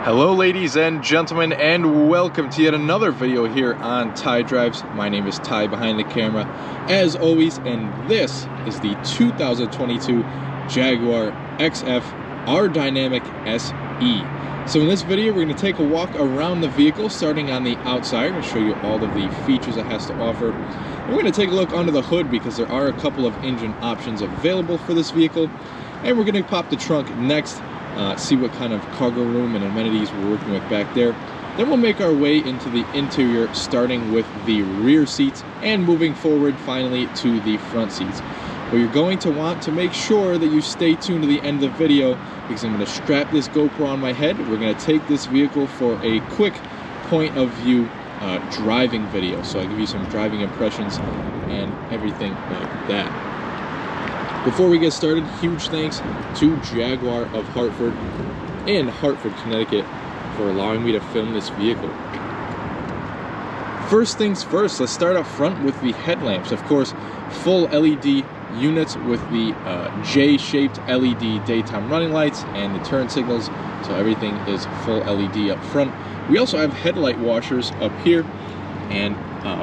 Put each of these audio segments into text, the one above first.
Hello ladies and gentlemen, and welcome to yet another video here on Ty Drives. My name is Ty behind the camera as always, and this is the 2022 Jaguar XF R Dynamic SE. So in this video we're going to take a walk around the vehicle, starting on the outside and show you all of the features it has to offer. And we're going to take a look under the hood because there are a couple of engine options available for this vehicle. And we're going to pop the trunk next, see what kind of cargo room and amenities we're working with back there. Then we'll make our way into the interior, starting with the rear seats and moving forward finally to the front seats. But you're going to want to make sure that you stay tuned to the end of the video, because I'm going to strap this GoPro on my head. We're going to take this vehicle for a quick point of view driving video. So I'll give you some driving impressions and everything like that. Before we get started, huge thanks to Jaguar of Hartford in Hartford, Connecticut for allowing me to film this vehicle. First things first, let's start up front with the headlamps. Of course, full LED units with the J-shaped LED daytime running lights and the turn signals, so everything is full LED up front. We also have headlight washers up here and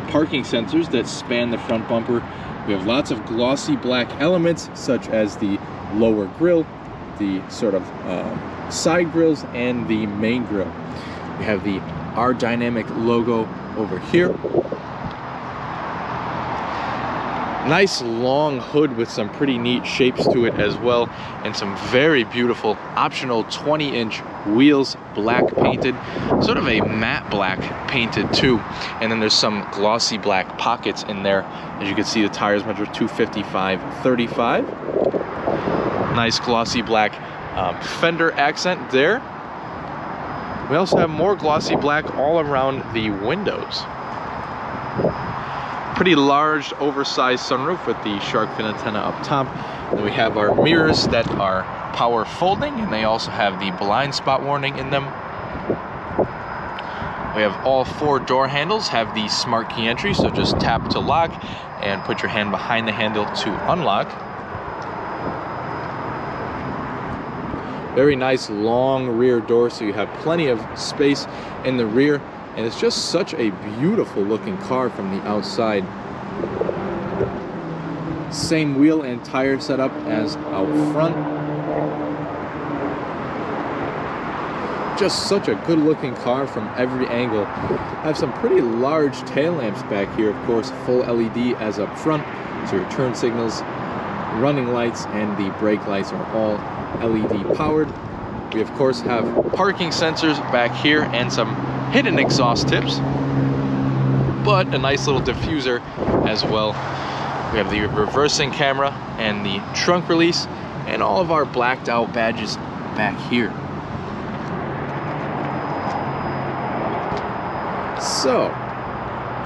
parking sensors that span the front bumper. We have lots of glossy black elements, such as the lower grille, the sort of side grills, and the main grille. We have the R Dynamic logo over here. Nice long hood with some pretty neat shapes to it as well, and some very beautiful optional 20-inch wheels, black painted, sort of a matte black painted too. And then there's some glossy black pockets in there. As you can see, the tires measure 255/35. Nice glossy black fender accent there. We also have more glossy black all around the windows. Pretty large, oversized sunroof with the shark fin antenna up top. Then we have our mirrors that are power folding, and they also have the blind spot warning in them. We have all 4 door handles have the smart key entry, so just tap to lock and put your hand behind the handle to unlock. Very nice long rear door, so you have plenty of space in the rear. And it's just such a beautiful looking car from the outside. Same wheel and tire setup as out front. Just such a good looking car from every angle. Have some pretty large tail lamps back here, of course, full LED as up front. So your turn signals, running lights, and the brake lights are all LED powered. We of course have parking sensors back here and some hidden exhaust tips, but a nice little diffuser as well. We have the reversing camera and the trunk release, and all of our blacked out badges back here. So,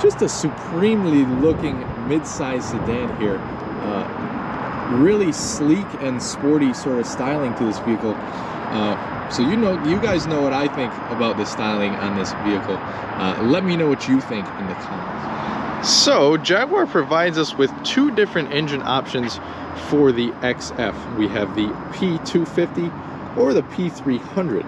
just a supremely looking mid-size sedan here. Really sleek and sporty sort of styling to this vehicle. So you guys know what I think about the styling on this vehicle. Let me know what you think in the comments. So Jaguar provides us with 2 different engine options for the XF. We have the P250 or the P300.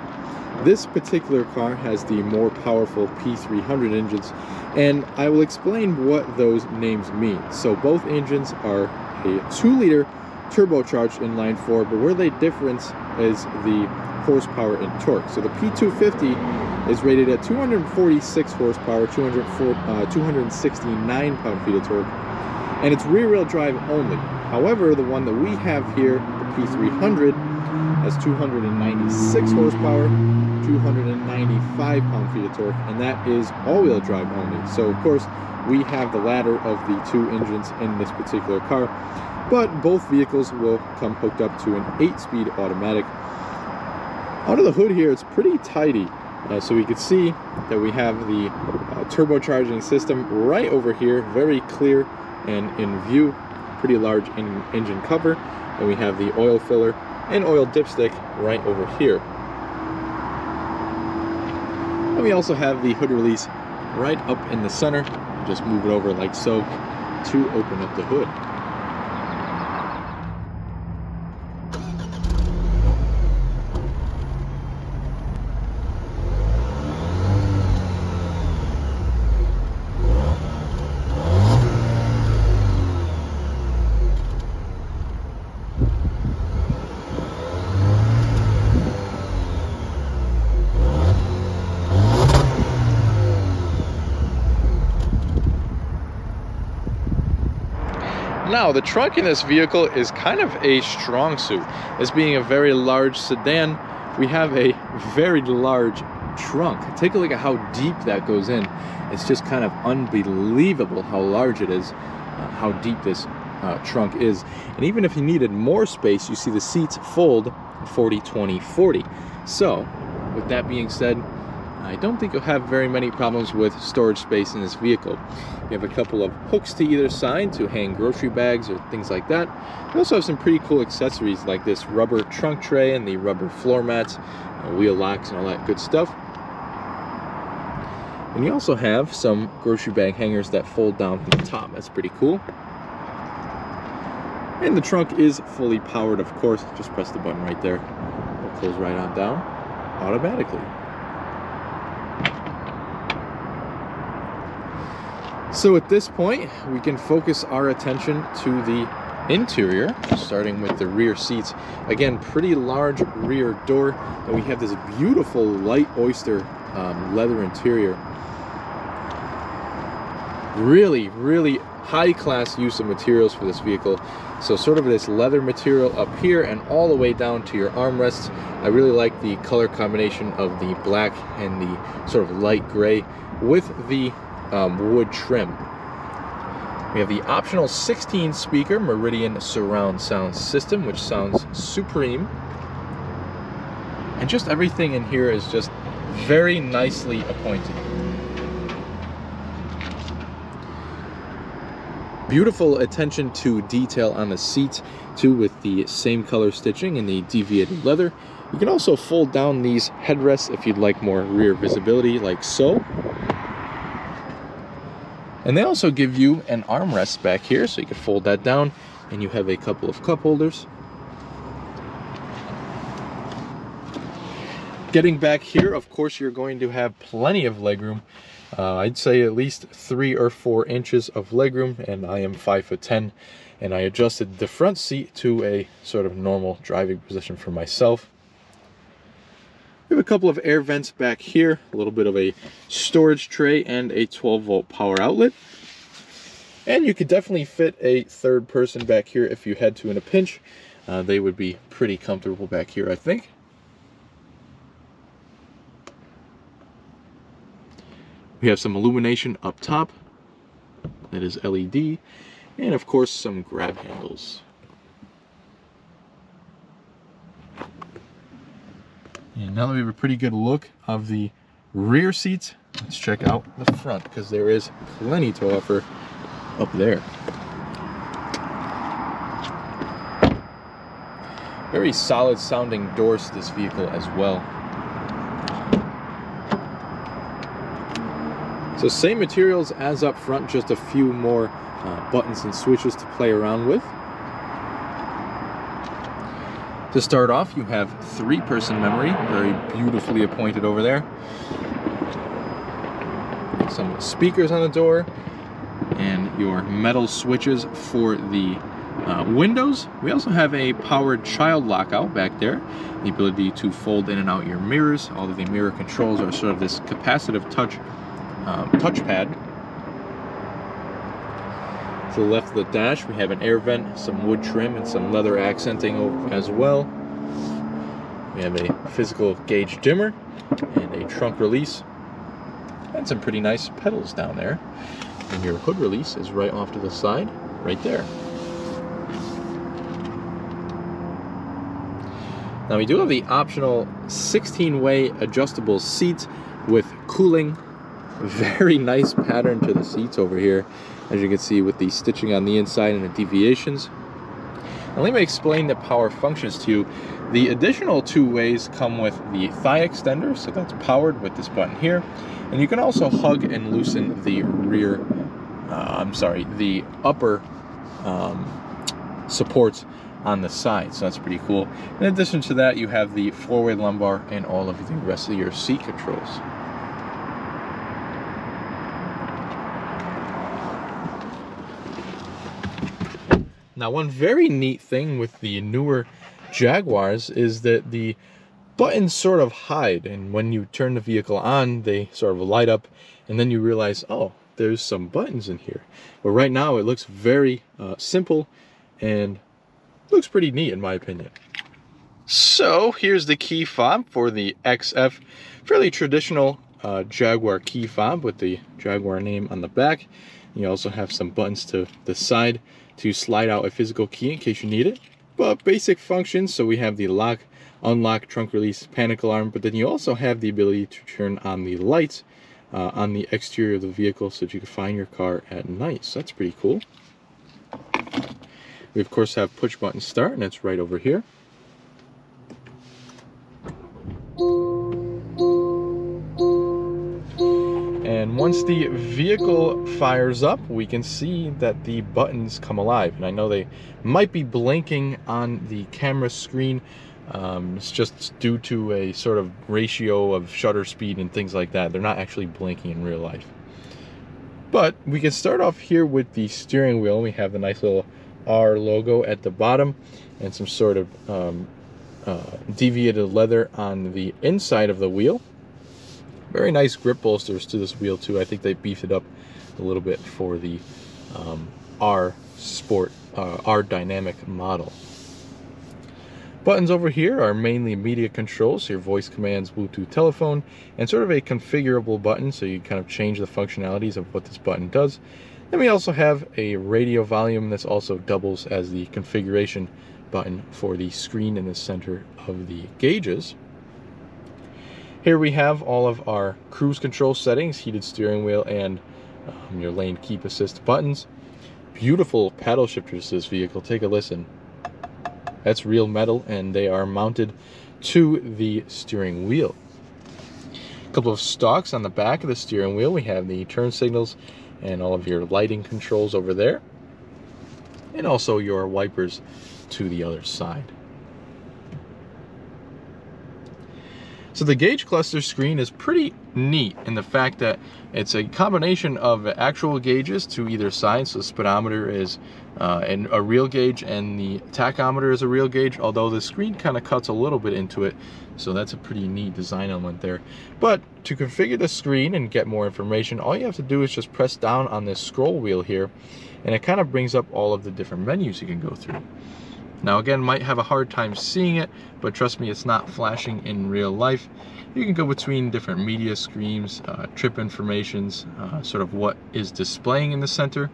This particular car has the more powerful P300 engines, and I will explain what those names mean. So both engines are a 2-liter turbocharged inline 4, but where they difference is the horsepower and torque. So the P250 is rated at 246 horsepower, 269 pound-feet of torque, and it's rear-wheel drive only. However, the one that we have here, the P300, has 296 horsepower, 295 pound-feet of torque, and that is all-wheel drive only. So of course, we have the latter of the 2 engines in this particular car, but both vehicles will come hooked up to an 8-speed automatic. Under the hood here, it's pretty tidy. So we can see that we have the turbocharging system right over here, very clear and in view. Pretty large engine cover. And we have the oil filler and oil dipstick right over here. And we also have the hood release right up in the center. Just move it over like so to open up the hood. Now, the trunk in this vehicle is kind of a strong suit. This being a very large sedan, we have a very large trunk. Take a look at how deep that goes in. It's just kind of unbelievable how large it is, how deep this trunk is. And even if you needed more space, you see the seats fold 40, 20, 40. So, with that being said, I don't think you'll have very many problems with storage space in this vehicle. You have a couple of hooks to either side to hang grocery bags or things like that. You also have some pretty cool accessories like this rubber trunk tray and the rubber floor mats, wheel locks and all that good stuff. And you also have some grocery bag hangers that fold down from the top. That's pretty cool. And the trunk is fully powered, of course. Just press the button right there. It'll close right on down automatically. So at this point, we can focus our attention to the interior, starting with the rear seats. Again, pretty large rear door, and we have this beautiful light oyster leather interior. Really, really high-class use of materials for this vehicle. So sort of this leather material up here and all the way down to your armrests. I really like the color combination of the black and the sort of light gray with the wood trim. We have the optional 16-speaker Meridian surround sound system, which sounds supreme. And just everything in here is just very nicely appointed. Beautiful attention to detail on the seats, too, with the same color stitching and the deviated leather. You can also fold down these headrests if you'd like more rear visibility, like so. And they also give you an armrest back here, so you can fold that down, and you have a couple of cup holders. Getting back here, of course, you're going to have plenty of legroom. I'd say at least 3 or 4 inches of legroom, and I am 5'10", and I adjusted the front seat to a sort of normal driving position for myself. We have a couple of air vents back here, a little bit of a storage tray, and a 12-volt power outlet. And you could definitely fit a third person back here if you had to in a pinch. They would be pretty comfortable back here, I think. We have some illumination up top. That is LED. And of course, some grab handles. And now that we have a pretty good look of the rear seats, let's check out the front, because there is plenty to offer up there. Very solid sounding doors to this vehicle as well. So same materials as up front, just a few more buttons and switches to play around with. To start off, you have 3-person memory, very beautifully appointed over there. Some speakers on the door, and your metal switches for the windows. We also have a powered child lockout back there, the ability to fold in and out your mirrors. All of the mirror controls are sort of this capacitive touchpad. To the left of the dash, we have an air vent, some wood trim, and some leather accenting as well. We have a physical gauge dimmer and a trunk release, and some pretty nice pedals down there. And your hood release is right off to the side, right there. Now we do have the optional 16-way adjustable seats with cooling. Very nice pattern to the seats over here, as you can see with the stitching on the inside and the deviations. Now let me explain the power functions to you. The additional 2 ways come with the thigh extender, so that's powered with this button here. And you can also hug and loosen the rear, the upper supports on the side, so that's pretty cool. In addition to that, you have the 4-way lumbar and all of the rest of your seat controls. Now, one very neat thing with the newer Jaguars is that the buttons sort of hide, and when you turn the vehicle on, they sort of light up, and then you realize, oh, there's some buttons in here. But right now it looks very simple and looks pretty neat in my opinion. So here's the key fob for the XF, fairly traditional Jaguar key fob with the Jaguar name on the back. You also have some buttons to the side to slide out a physical key in case you need it. But basic functions, so we have the lock, unlock, trunk release, panic alarm, but then you also have the ability to turn on the lights on the exterior of the vehicle so that you can find your car at night. So that's pretty cool. We of course have push button start, and it's right over here. And once the vehicle fires up, we can see that the buttons come alive. And I know they might be blinking on the camera screen. It's just due to a sort of ratio of shutter speed and things like that. They're not actually blinking in real life. But we can start off here with the steering wheel. We have the nice little R logo at the bottom and some sort of deviated leather on the inside of the wheel. Very nice grip bolsters to this wheel too. I think they beefed it up a little bit for the R Sport, R Dynamic model. Buttons over here are mainly media controls, so your voice commands, Bluetooth telephone, and sort of a configurable button, so you kind of change the functionalities of what this button does. Then we also have a radio volume that's also doubles as the configuration button for the screen in the center of the gauges. Here we have all of our cruise control settings, heated steering wheel, and your lane keep assist buttons. Beautiful paddle shifters to this vehicle. Take a listen. That's real metal, and they are mounted to the steering wheel. A couple of stalks on the back of the steering wheel. We have the turn signals and all of your lighting controls over there, and also your wipers to the other side. So the gauge cluster screen is pretty neat in the fact that it's a combination of actual gauges to either side. So the speedometer is a real gauge and the tachometer is a real gauge, although the screen kind of cuts a little bit into it. So that's a pretty neat design element there. But to configure the screen and get more information, all you have to do is just press down on this scroll wheel here, and it kind of brings up all of the different menus you can go through. Now again, might have a hard time seeing it, but trust me, it's not flashing in real life. You can go between different media streams, trip informations, sort of what is displaying in the center.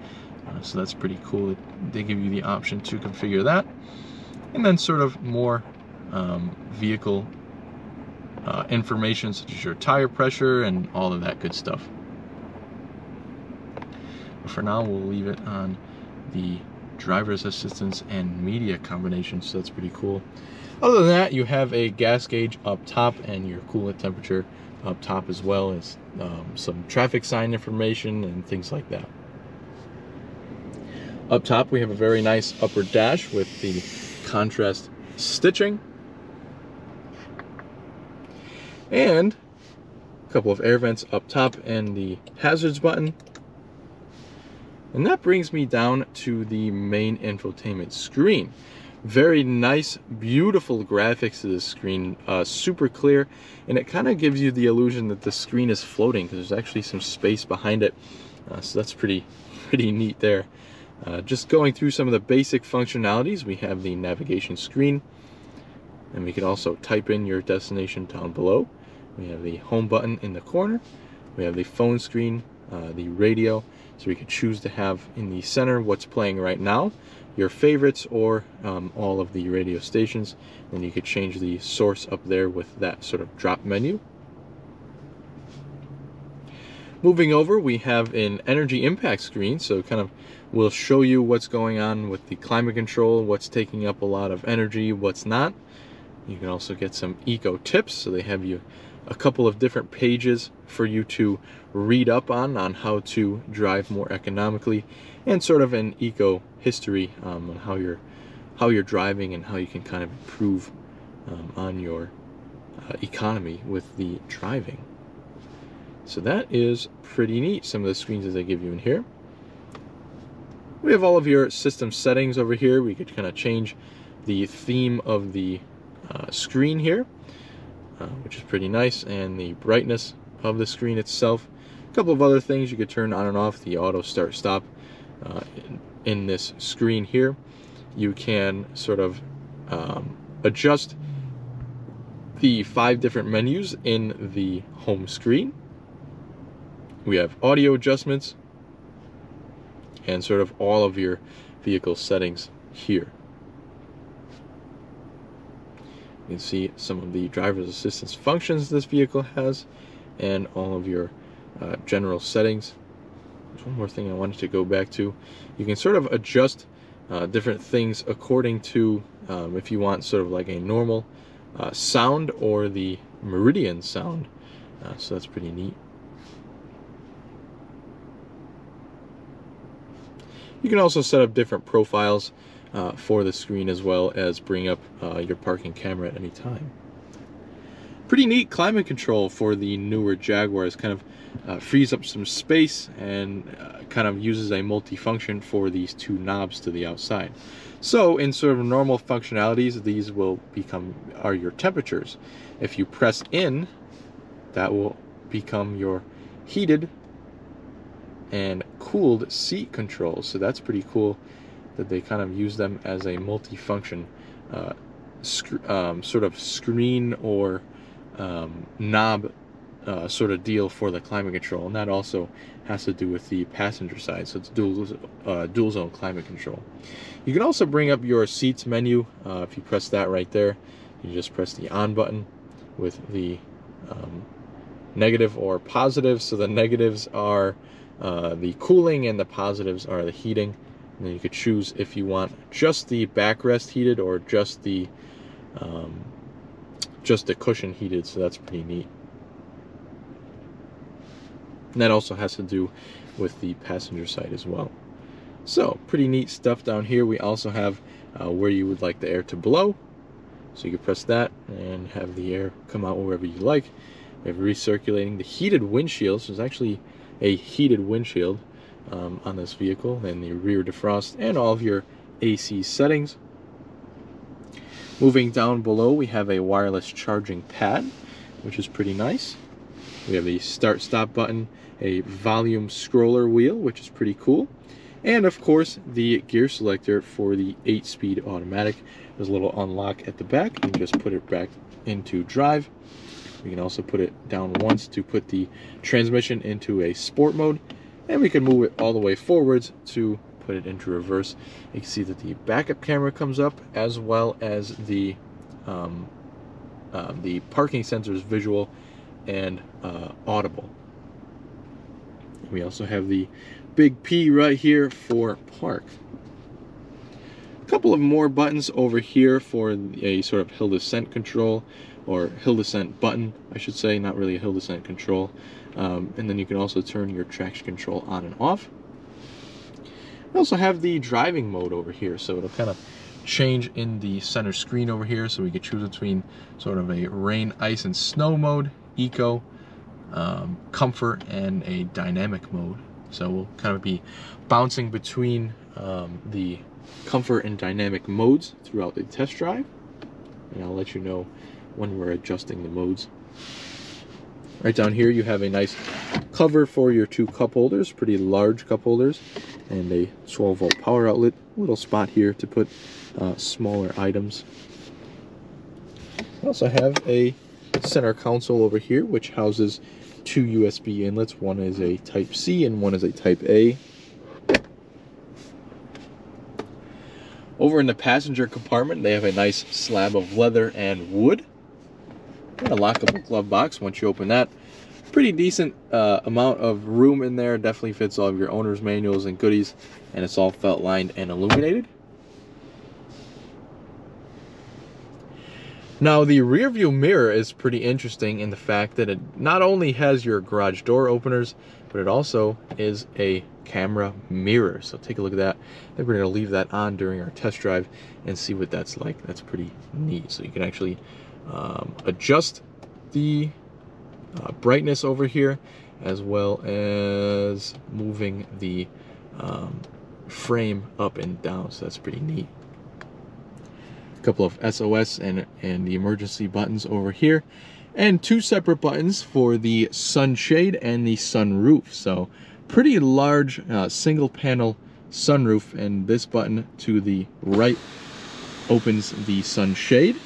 So that's pretty cool. They give you the option to configure that. And then sort of more vehicle information, such as your tire pressure and all of that good stuff. But for now, we'll leave it on the driver's assistance and media combination, so that's pretty cool. Other than that, you have a gas gauge up top and your coolant temperature up top, as well as some traffic sign information and things like that. Up top we have a very nice upper dash with the contrast stitching and a couple of air vents up top and the hazards button. And that brings me down to the main infotainment screen. Very nice, beautiful graphics to this screen, super clear, and it kind of gives you the illusion that the screen is floating because there's actually some space behind it. So that's pretty neat there. Just going through some of the basic functionalities, we have the navigation screen, and we can also type in your destination down below. We have the home button in the corner. We have the phone screen, the radio, so we can choose to have in the center what's playing right now, your favorites, or all of the radio stations. And you could change the source up there with that sort of drop menu. Moving over, we have an energy impact screen, so kind of will show you what's going on with the climate control, what's taking up a lot of energy, what's not. You can also get some eco tips, so they have you a couple of different pages for you to read up on how to drive more economically, and sort of an eco history on how you're driving and how you can kind of improve on your economy with the driving. So that is pretty neat, some of the screens that they give you in here. We have all of your system settings over here. We could kind of change the theme of the screen here, which is pretty nice, and the brightness of the screen itself. A couple of other things you could turn on and off: the auto start stop in this screen here. You can sort of adjust the 5 different menus in the home screen. We have audio adjustments and sort of all of your vehicle settings here. You can see some of the driver's assistance functions this vehicle has and all of your general settings. There's one more thing I wanted to go back to. You can sort of adjust different things according to if you want sort of like a normal sound or the meridian sound. So that's pretty neat. You can also set up different profiles for the screen, as well as bring up your parking camera at any time. Pretty neat climate control for the newer Jaguars. Kind of frees up some space and kind of uses a multifunction for these 2 knobs to the outside. So in sort of normal functionalities, these will are your temperatures. If you press in, that will become your heated and cooled seat controls. So that's pretty cool that they kind of use them as a multifunction sort of screen or knob sort of deal for the climate control. And that also has to do with the passenger side, so it's dual zone climate control. You can also bring up your seats menu. If you press that right there, you just press the on button with the negative or positive. So the negatives are the cooling and the positives are the heating. And then you could choose if you want just the backrest heated or just the cushion heated. So that's pretty neat. And that also has to do with the passenger side as well. So pretty neat stuff down here. We also have where you would like the air to blow. So you can press that and have the air come out wherever you like. We have recirculating, the heated windshield. So there's actually a heated windshield on this vehicle, and the rear defrost, and all of your AC settings. Moving down below, we have a wireless charging pad, which is pretty nice. We have a start-stop button, a volume scroller wheel, which is pretty cool, and of course the gear selector for the 8-speed automatic. There's a little unlock at the back. You can just put it back into drive. We can also put it down once to put the transmission into a sport mode, and we can move it all the way forwards to put it into reverse. You can see that the backup camera comes up, as well as the parking sensors visual and audible. We also have the big P right here for park. A couple of more buttons over here for a sort of hill descent control, or hill descent button, I should say, not really a hill descent control. And then you can also turn your traction control on and off. We also have the driving mode over here, so it'll kind of change in the center screen over here, so we could choose between sort of a rain, ice, and snow mode, eco, comfort, and a dynamic mode. So we'll kind of be bouncing between the comfort and dynamic modes throughout the test drive, and I'll let you know when we're adjusting the modes. Right down here you have a nice cover for your 2 cup holders, pretty large cup holders, and a 12-volt power outlet, little spot here to put smaller items. We also have a center console over here, which houses 2 USB inlets. One is a Type C and one is a Type A. Over in the passenger compartment, they have a nice slab of leather and wood, and a lockable glove box. Once you open that, pretty decent amount of room in there. Definitely fits all of your owner's manuals and goodies, and it's all felt lined and illuminated. Now the rear view mirror is pretty interesting in the fact that it not only has your garage door openers, but it also is a camera mirror. So take a look at that. I think we're going to leave that on during our test drive and see what that's like. That's pretty neat. So you can actually adjust the brightness over here, as well as moving the frame up and down. So that's pretty neat. A couple of SOS and the emergency buttons over here, and 2 separate buttons for the sunshade and the sunroof. So pretty large single panel sunroof, and this button to the right opens the sunshade,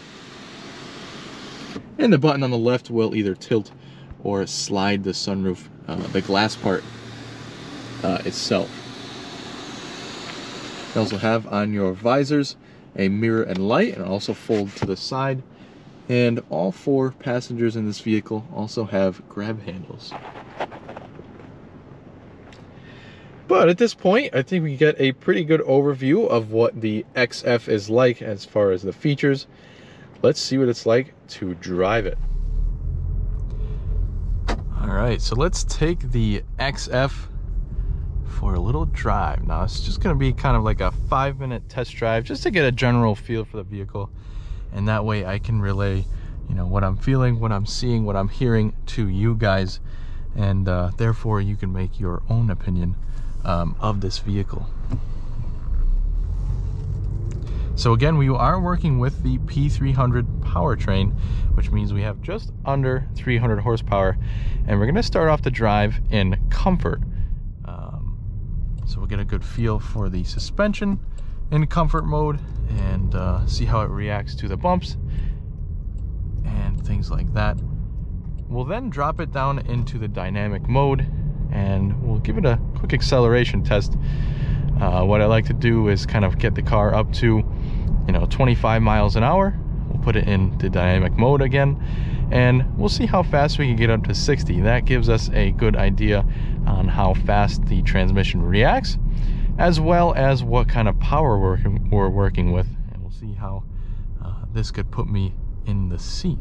and the button on the left will either tilt or slide the sunroof, the glass part itself. You also have on your visors a mirror and light, and also fold to the side. And all 4 passengers in this vehicle also have grab handles. But at this point, I think we get a pretty good overview of what the XF is like as far as the features. Let's see what it's like to drive it. All right, so let's take the XF for a little drive. Now, it's just gonna be kind of like a 5-minute test drive just to get a general feel for the vehicle. And that way I can relay, you know, what I'm feeling, what I'm seeing, what I'm hearing to you guys. And therefore you can make your own opinion of this vehicle. So again, we are working with the P300 powertrain, which means we have just under 300 horsepower. And we're gonna start off the drive in comfort. So we'll get a good feel for the suspension in comfort mode, and see how it reacts to the bumps and things like that. We'll then drop it down into the dynamic mode, and we'll give it a quick acceleration test. What I like to do is kind of get the car up to, you know, 25 miles an hour. We'll put it in the dynamic mode again, and we'll see how fast we can get up to 60. That gives us a good idea on how fast the transmission reacts, as well as what kind of power we're working with. And we'll see how this could put me in the seat.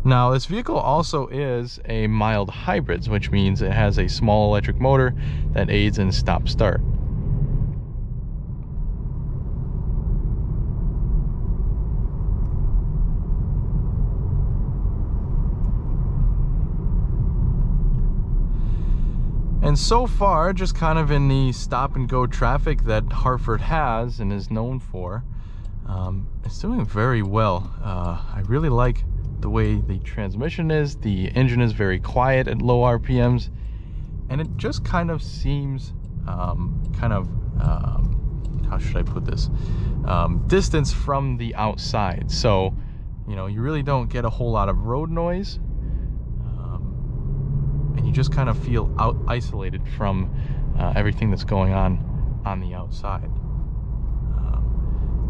Now, this vehicle also is a mild hybrid, which means it has a small electric motor that aids in stop-start. And so far, just kind of in the stop and go traffic that Hartford has and is known for, it's doing very well. I really like the way the transmission is. The engine is very quiet at low RPMs, and it just kind of seems how should I put this, distance from the outside. So, you know, you really don't get a whole lot of road noise, and you just kind of feel isolated from everything that's going on the outside.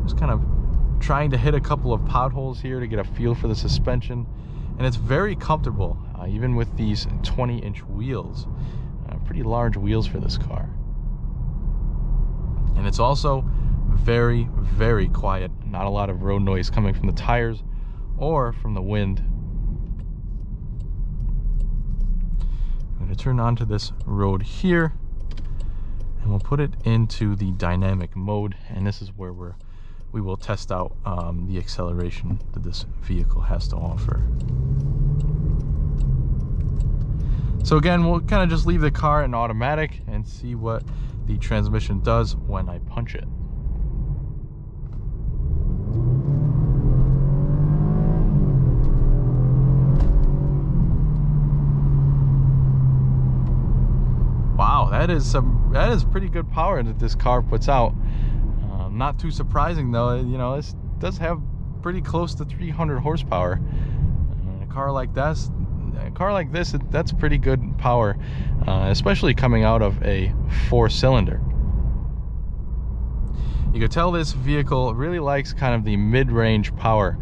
Just kind of trying to hit a couple of potholes here to get a feel for the suspension, and it's very comfortable, even with these 20-inch wheels. Pretty large wheels for this car. And it's also very, very quiet. Not a lot of road noise coming from the tires or from the wind. I'm going to turn onto this road here, and we'll put it into the dynamic mode, and this is where we will test out the acceleration that this vehicle has to offer. So again, we'll kind of just leave the car in automatic and see what the transmission does when I punch it. Wow, that is pretty good power that this car puts out. Not too surprising though, you know, this does have pretty close to 300 horsepower. A car like this, that's pretty good power, especially coming out of a 4-cylinder. You can tell this vehicle really likes kind of the mid-range power,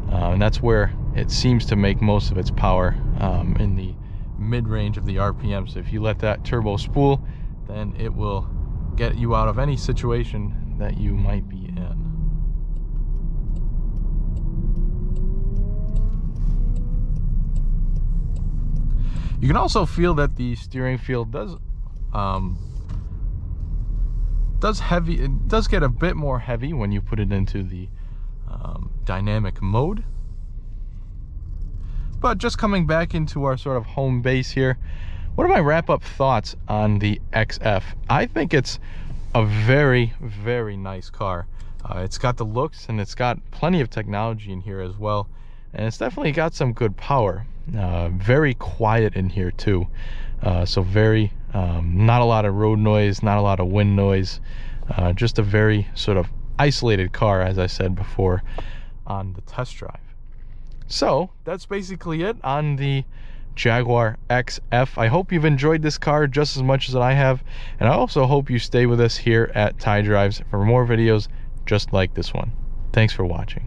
and that's where it seems to make most of its power, in the mid-range of the RPM. So if you let that turbo spool, then it will get you out of any situation that you might be in. You can also feel that the steering feel does get a bit more heavy when you put it into the dynamic mode. But just coming back into our sort of home base here, what are my wrap-up thoughts on the XF? I think it's a very, very nice car. It's got the looks, and it's got plenty of technology in here as well, and it's definitely got some good power. Very quiet in here too, so very not a lot of road noise, not a lot of wind noise, just a very sort of isolated car, as I said before on the test drive. So that's basically it on the Jaguar XF. I hope you've enjoyed this car just as much as I have, and I also hope you stay with us here at Ty Drives for more videos just like this one. Thanks for watching.